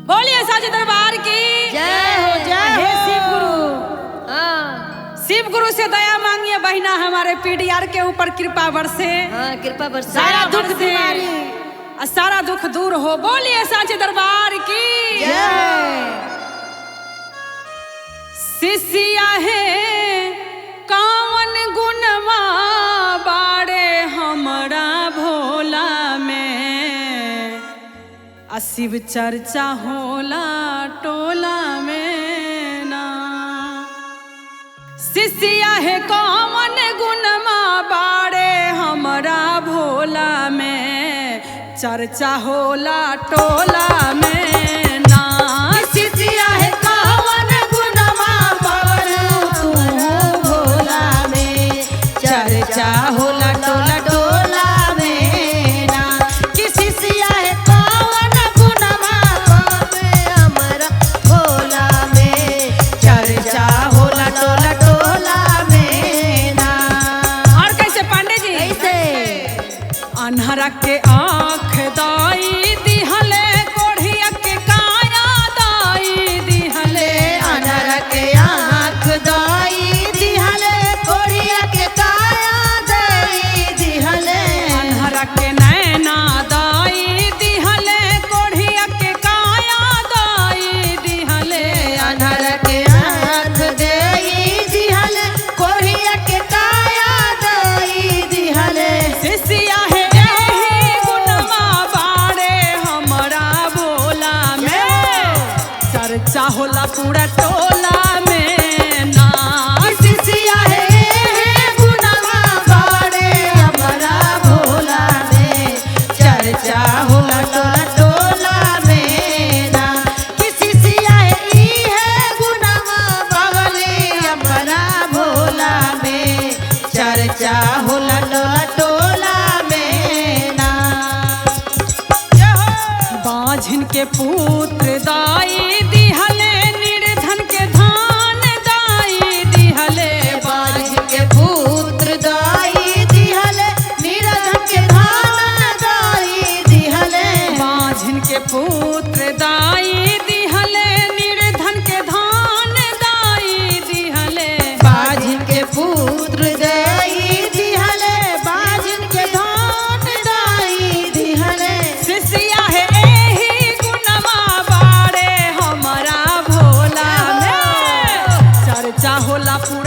बोलिए साचे दरबार की जय हो शिव गुरु। शिव गुरु से दया मांगिए बहिना, हमारे पीडीआर के ऊपर कृपा बरसे। कृपा बरसे, सारा दुख बीमारी सारा दुख दूर हो। बोलिए साचे दरबार की जय। शिष्या है कावन गुणवा बाड़े हमरा भोला में, शिव चर्चा होला टोला में ना। शिष्या है कावन गुणवा बाड़े हमरा भोला में, चर्चा होला टोला में ना। शिष्या है कावन गुणवा बाड़े तू भोला में, चर्चा होला टोला टोला में ना। कि शिष्या है कावन गुणवा बाड़े हमरा भोला में, चर्चा होला टोला टोला में ना। और कैसे पांडे जी? कैसे? अन्हरा के आँख दाई दिहले, कोढ़िया के काया दाई दिहले। अन्हरा के आँख दाई दिहले, कोढ़िया के काया दाई दिहले। अन्हरा के नैना दाई दिहले, कोढ़िया के काया दाई दिहले। अन्हरा के आँख दाई दिहले, कोढ़िया के काया दाई दिहले। शिष्या है चर्चा होला पूरा टोला में ना। शिष्या है गुणवा बाड़े हमरा भोला में, चर्चा होला टोला टोला में ना। कि शिष्या है गुणवा बाड़े हमरा भोला में, चर्चा होला टोला टोला में ना। बाझिन के पुत्र दाई दिहले, निर्धन के धान दाई दिहले। बाझिन के पुत्र दाई दिहले, निर्धन के धान दाई दिहले। बाझिन के पुत्र दाई दिहले, निर्धन के धान दाई दिहले। बाझिन के पुत्र दाई दिहले, बाझिन के धान दाई दिहले। शिष्या है चर्चा होला पूरा